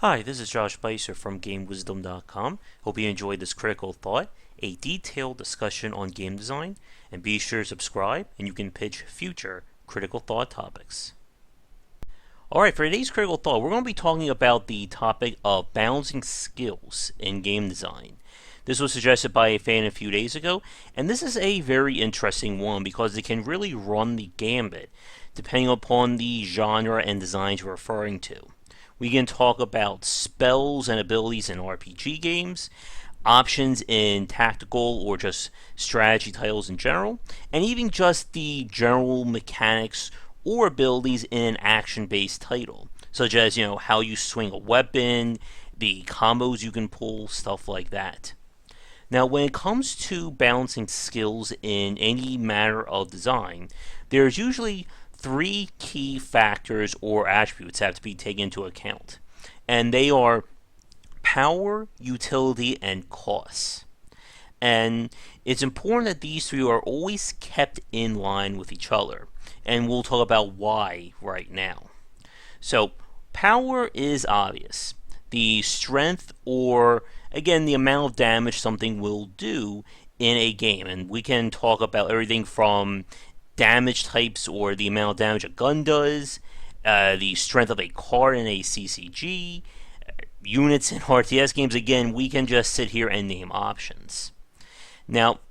Hi, this is Josh Bycer from GameWisdom.com. Hope you enjoyed this Critical Thought, a detailed discussion on game design, and be sure to subscribe and you can pitch future Critical Thought topics. Alright, for today's Critical Thought, we're going to be talking about the topic of balancing skills in game design. This was suggested by a fan a few days ago, and this is a very interesting one because it can really run the gambit depending upon the genre and designs you're referring to. We can talk about spells and abilities in RPG games, options in tactical or just strategy titles in general, and even just the general mechanics or abilities in an action-based title, such as, how you swing a weapon, the combos you can pull, stuff like that. Now, when it comes to balancing skills in any matter of design, there's usually three key factors or attributes that have to be taken into account. And they are power, utility, and cost. And it's important that these three are always kept in line with each other. And we'll talk about why right now. So, power is obvious. The strength or, again, the amount of damage something will do in a game. And we can talk about everything from damage types or the amount of damage a gun does, the strength of a card in a CCG, units in RTS games. Again, we can just sit here and name options. Now,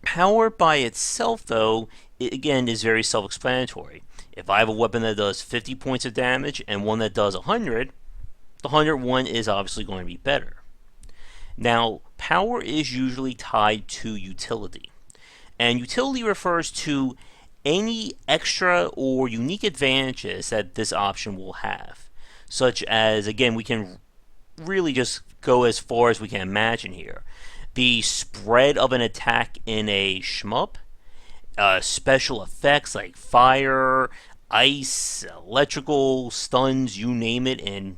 power by itself, though, again, is very self-explanatory. If I have a weapon that does 50 points of damage and one that does 100, the 100 one is obviously going to be better. Now, power is usually tied to utility. And utility refers to any extra or unique advantages that this option will have. Such as, again, we can really just go as far as we can imagine here. The spread of an attack in a shmup, special effects like fire, ice, electrical, stuns, you name it, in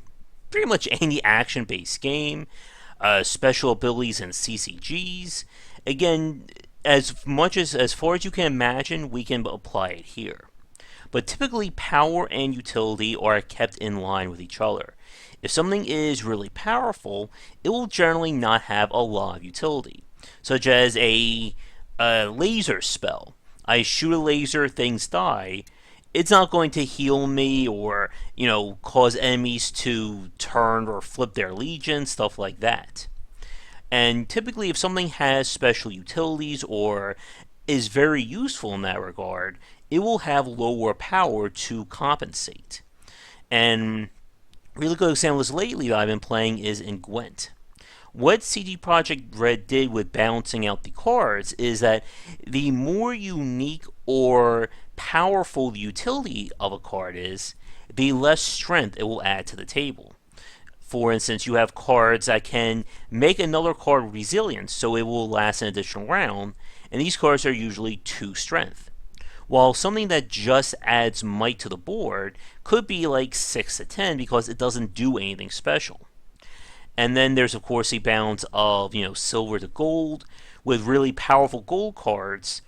pretty much any action-based game, special abilities in CCGs. Again, as far as you can imagine, we can apply it here. But typically, power and utility are kept in line with each other. If something is really powerful, it will generally not have a lot of utility, such as a laser spell. I shoot a laser, things die. It's not going to heal me or, cause enemies to turn or flip their legion, stuff like that. And typically, if something has special utilities or is very useful in that regard, it will have lower power to compensate. And a really good example of this lately that I've been playing is in Gwent. What CD Projekt Red did with balancing out the cards is that the more unique or powerful the utility of a card is, the less strength it will add to the table. For instance, you have cards that can make another card resilient, so it will last an additional round, and these cards are usually 2 strength. While something that just adds might to the board could be like 6 to 10 because it doesn't do anything special. And then there's, of course, the balance of, silver to gold, with really powerful gold cards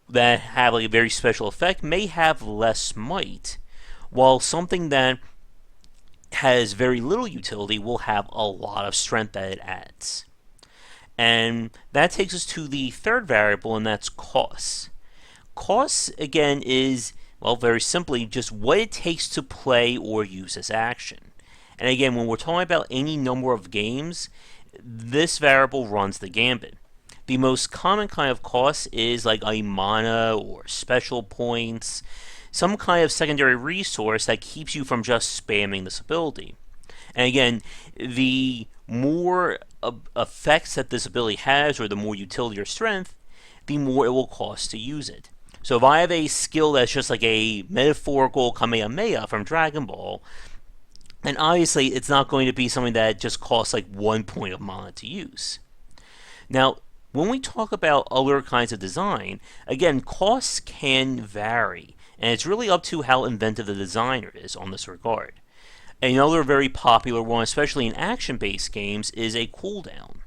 that have like a very special effect may have less might, while something that has very little utility will have a lot of strength that it adds. And that takes us to the third variable, and that's costs. Costs, again, is, very simply, just what it takes to play or use this action. And again, when we're talking about any number of games, this variable runs the gambit. The most common kind of cost is like a mana or special points, some kind of secondary resource that keeps you from just spamming this ability. And again, the more effects that this ability has, or the more utility or strength, the more it will cost to use it. So if I have a skill that's just like a metaphorical Kamehameha from Dragon Ball, then obviously it's not going to be something that just costs like 1 point of mana to use. Now, when we talk about other kinds of design, again, costs can vary, and it's really up to how inventive the designer is on this regard. Another very popular one, especially in action-based games, is a cooldown.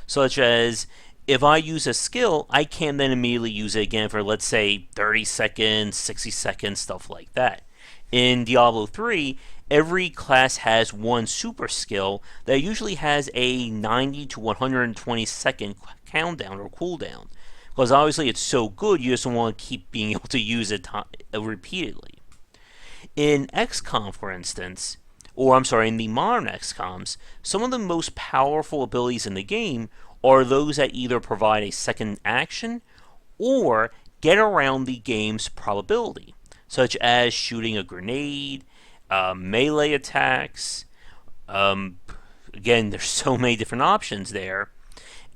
Such as, if I use a skill, I can then immediately use it again for, let's say, 30 seconds, 60 seconds, stuff like that. In Diablo 3, every class has one super skill that usually has a 90 to 120 second countdown or cooldown. Because obviously it's so good, you just want to keep being able to use it repeatedly. In XCOM, for instance, or I'm sorry, in the modern XCOMs, some of the most powerful abilities in the game are those that either provide a second action or get around the game's probability, such as shooting a grenade, melee attacks. Again, there's so many different options there.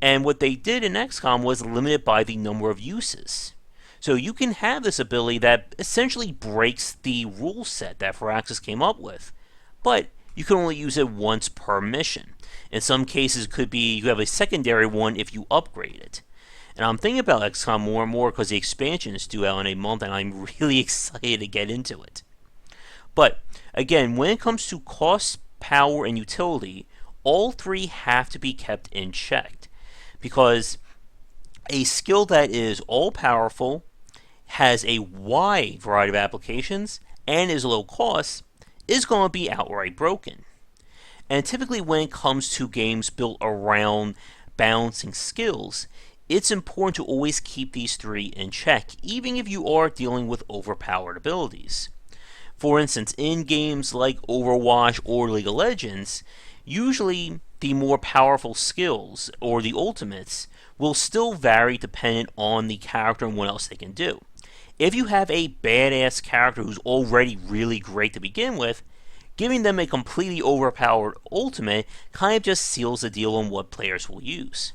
And what they did in XCOM was limit it by the number of uses. So you can have this ability that essentially breaks the rule set that Firaxis came up with, but you can only use it once per mission. In some cases, it could be you have a secondary one if you upgrade it. And I'm thinking about XCOM more and more because the expansion is due out in a month, and I'm really excited to get into it. But again, when it comes to cost, power, and utility, all three have to be kept in check, because a skill that is all-powerful, has a wide variety of applications, and is low cost, is going to be outright broken. And typically when it comes to games built around balancing skills, it's important to always keep these three in check, even if you are dealing with overpowered abilities. For instance, in games like Overwatch or League of Legends, usually the more powerful skills, or the ultimates, will still vary dependent on the character and what else they can do. If you have a badass character who's already really great to begin with, giving them a completely overpowered ultimate kind of just seals the deal on what players will use.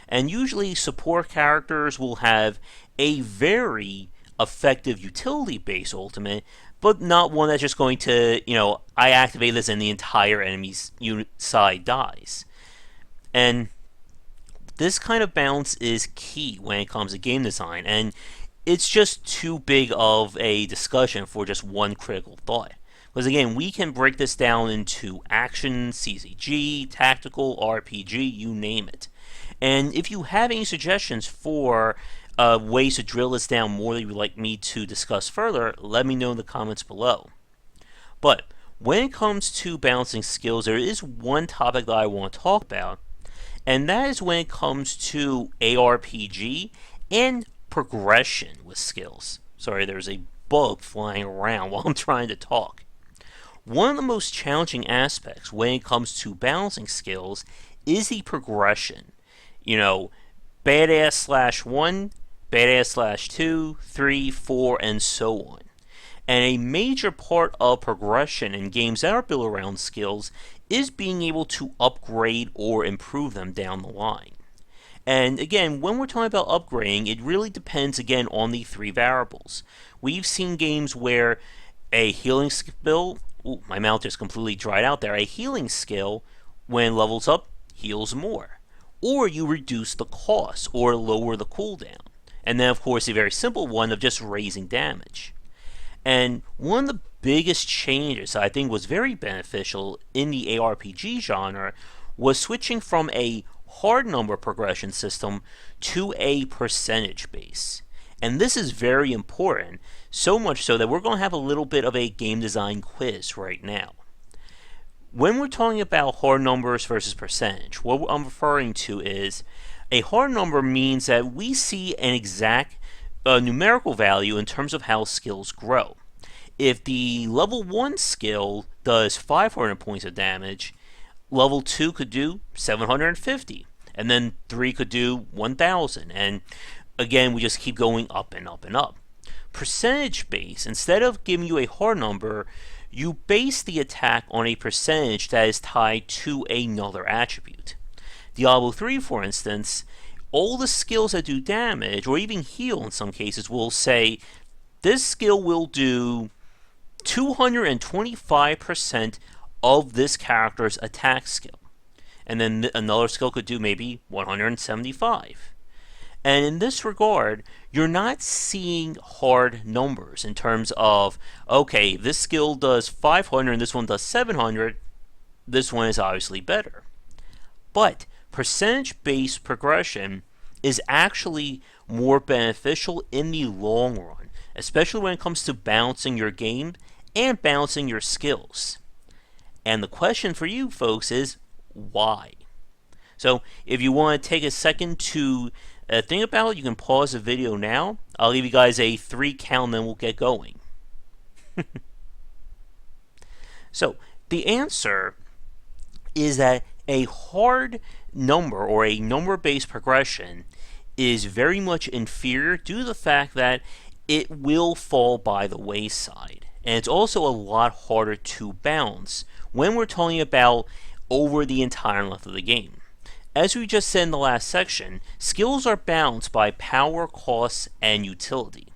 And usually support characters will have a very effective utility-based ultimate, but not one that's just going to, I activate this and the entire enemy's side dies. And this kind of balance is key when it comes to game design, and it's just too big of a discussion for just one critical thought. Because again, we can break this down into action, CCG, tactical, RPG, you name it. And if you have any suggestions for ways to drill this down more that you would like me to discuss further, let me know in the comments below. But when it comes to balancing skills, there is one topic that I want to talk about, and that is when it comes to ARPG and progression with skills. Sorry, there's a bug flying around while I'm trying to talk. One of the most challenging aspects when it comes to balancing skills is the progression. Badass slash 1, badass slash 2, 3, 4, and so on. And a major part of progression in games that are built around skills is being able to upgrade or improve them down the line. And again, when we're talking about upgrading, it really depends again on the three variables. We've seen games where a healing skill, my mouth just completely dried out there, a healing skill, when levels up, heals more. Or you reduce the cost or lower the cooldown. And then of course a very simple one of just raising damage. And one of the biggest changes I think was very beneficial in the ARPG genre was switching from a hard number progression system to a percentage base. And this is very important, so much so that we're going to have a little bit of a game design quiz right now. When we're talking about hard numbers versus percentage, what I'm referring to is a hard number means that we see an exact numerical value in terms of how skills grow. If the level 1 skill does 500 points of damage, level 2 could do 750, and then 3 could do 1000, and again we just keep going up and up and up. Percentage base, instead of giving you a hard number, you base the attack on a percentage that is tied to another attribute. Diablo 3, for instance, all the skills that do damage, or even heal in some cases, will say this skill will do 225% of this character's attack skill. And then another skill could do maybe 175. And in this regard, you're not seeing hard numbers in terms of, okay, this skill does 500 and this one does 700, this one is obviously better. But percentage-based progression is actually more beneficial in the long run, especially when it comes to balancing your game and balancing your skills. And the question for you folks is, why? So if you want to take a second to think about it, you can pause the video now. I'll give you guys a 3 count and then we'll get going. So the answer is that a hard number or a number-based progression is very much inferior due to the fact that it will fall by the wayside. And it's also a lot harder to balance when we're talking about over the entire length of the game. As we just said in the last section, skills are balanced by power, cost, and utility.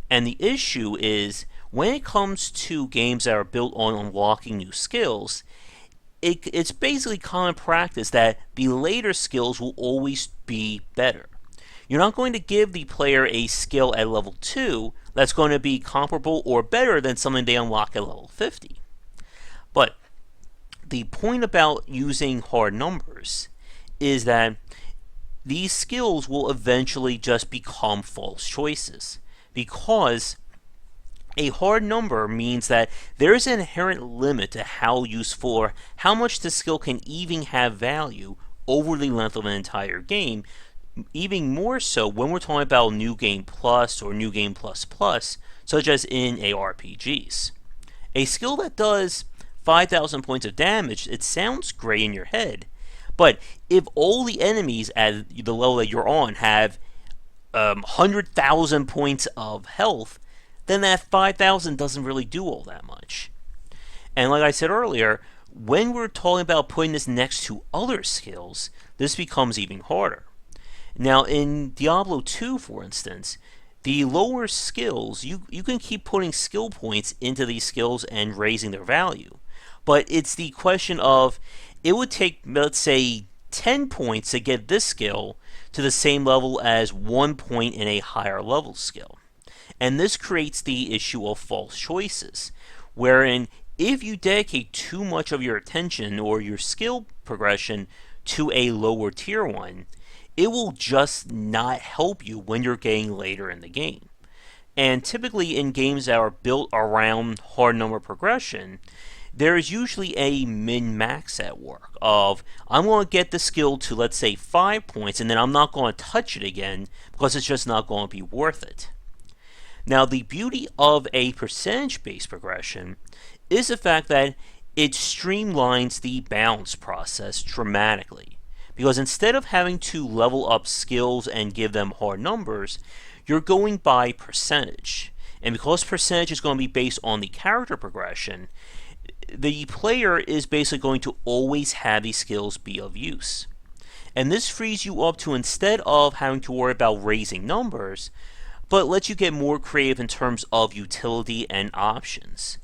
And the issue is, when it comes to games that are built on unlocking new skills, it's basically common practice that the later skills will always be better. You're not going to give the player a skill at level 2 that's going to be comparable or better than something they unlock at level 50. But the point about using hard numbers is that these skills will eventually just become false choices, because a hard number means that there is an inherent limit to how useful or how much the skill can even have value over the length of an entire game, even more so when we're talking about New Game Plus or New Game Plus Plus, such as in ARPGs. A skill that does 5,000 points of damage, it sounds great in your head, but if all the enemies at the level that you're on have 100,000 points of health, then that 5,000 doesn't really do all that much. And like I said earlier, when we're talking about putting this next to other skills, this becomes even harder. Now in Diablo 2, for instance, the lower skills, you can keep putting skill points into these skills and raising their value. But it's the question of, it would take, let's say, 10 points to get this skill to the same level as 1 point in a higher level skill. And this creates the issue of false choices, wherein if you dedicate too much of your attention or your skill progression to a lower tier one, it will just not help you when you're getting later in the game. And typically in games that are built around hard number progression, there is usually a min-max at work of, I'm going to get the skill to, let's say, 5 points, and then I'm not going to touch it again because it's just not going to be worth it. Now, the beauty of a percentage-based progression is the fact that it streamlines the balance process dramatically. Because instead of having to level up skills and give them hard numbers, you're going by percentage. And because percentage is going to be based on the character progression, the player is basically going to always have these skills be of use. And this frees you up to, instead of having to worry about raising numbers, but lets you get more creative in terms of utility and options.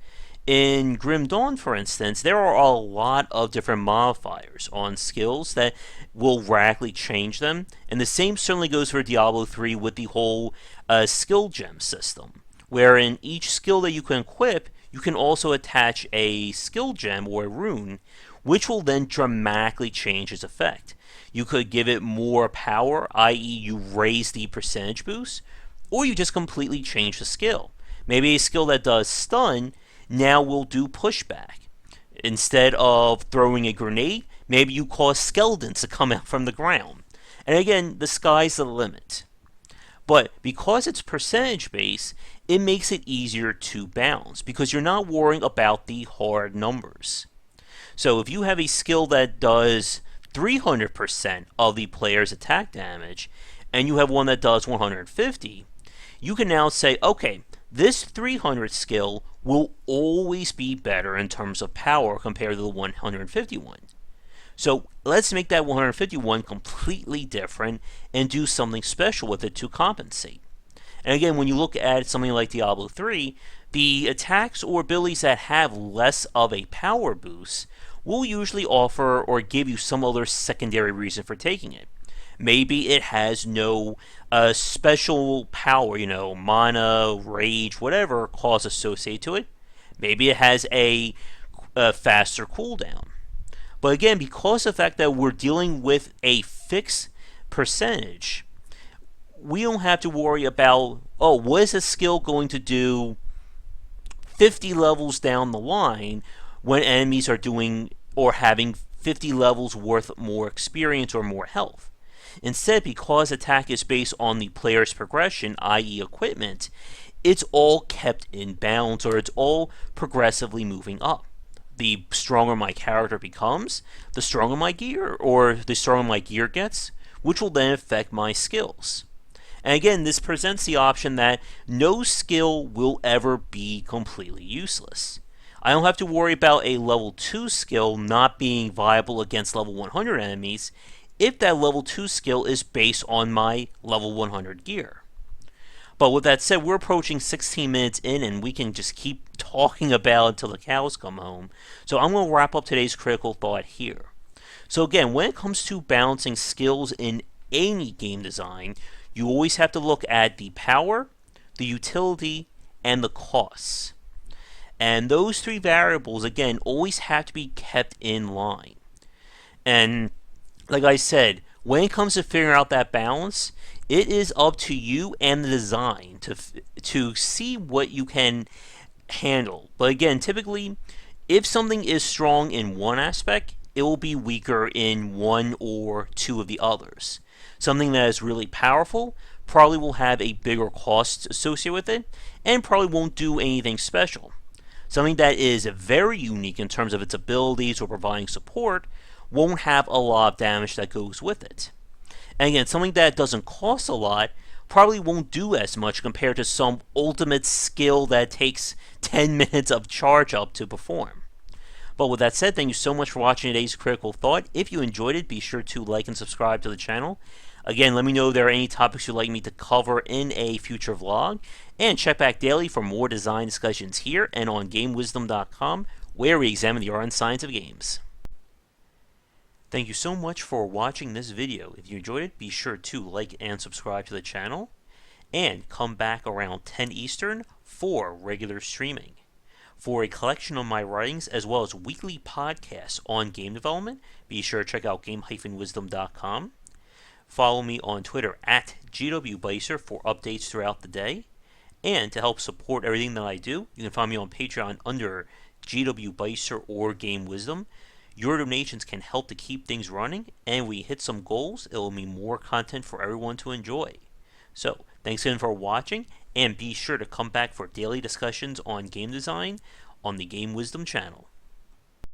In Grim Dawn, for instance, there are a lot of different modifiers on skills that will radically change them, and the same certainly goes for Diablo 3 with the whole skill gem system, wherein each skill that you can equip, you can also attach a skill gem or a rune, which will then dramatically change its effect. You could give it more power, i.e. you raise the percentage boost, or you just completely change the skill. Maybe a skill that does stun now will do pushback. Instead of throwing a grenade, maybe you cause skeletons to come out from the ground. And again, the sky's the limit. But because it's percentage based, it makes it easier to balance because you're not worrying about the hard numbers. So if you have a skill that does 300% of the player's attack damage, and you have one that does 150, you can now say, okay, this 300 skill will always be better in terms of power compared to the 151. So let's make that 151 completely different and do something special with it to compensate. And again, when you look at something like Diablo 3, the attacks or abilities that have less of a power boost will usually offer or give you some other secondary reason for taking it. Maybe it has no special power, mana, rage, whatever cause associated to it. Maybe it has a faster cooldown. But again, because of the fact that we're dealing with a fixed percentage, we don't have to worry about, what is a skill going to do 50 levels down the line when enemies are doing or having 50 levels worth more experience or more health. Instead, because attack is based on the player's progression, i.e. equipment, it's all kept in balance, or it's all progressively moving up. The stronger my character becomes, the stronger my gear, or the stronger my gear gets, which will then affect my skills. And again, this presents the option that no skill will ever be completely useless. I don't have to worry about a level 2 skill not being viable against level 100 enemies if that level 2 skill is based on my level 100 gear. But with that said, we're approaching 16 minutes in, and we can just keep talking about it until the cows come home. So I'm going to wrap up today's critical thought here. So again, when it comes to balancing skills in any game design, you always have to look at the power, the utility, and the costs. And those three variables, again, always have to be kept in line. And like I said, when it comes to figuring out that balance, it is up to you and the design to see what you can handle. But again, typically, if something is strong in one aspect, it will be weaker in one or two of the others. Something that is really powerful probably will have a bigger cost associated with it, and probably won't do anything special. Something that is very unique in terms of its abilities or providing support won't have a lot of damage that goes with it. And again, something that doesn't cost a lot probably won't do as much compared to some ultimate skill that takes 10 minutes of charge up to perform. But with that said, thank you so much for watching today's Critical Thought. If you enjoyed it, be sure to like and subscribe to the channel. Again, let me know if there are any topics you'd like me to cover in a future vlog. And check back daily for more design discussions here and on GameWisdom.com, where we examine the art and science of games. Thank you so much for watching this video. If you enjoyed it, be sure to like and subscribe to the channel. And come back around 10 Eastern for regular streaming. For a collection of my writings as well as weekly podcasts on game development, be sure to check out game-wisdom.com. Follow me on Twitter at GWBycer for updates throughout the day. And to help support everything that I do, you can find me on Patreon under GWBycer or Game Wisdom. Your donations can help to keep things running, and we hit some goals, it will mean more content for everyone to enjoy. So, thanks again for watching, and be sure to come back for daily discussions on game design on the Game Wisdom channel.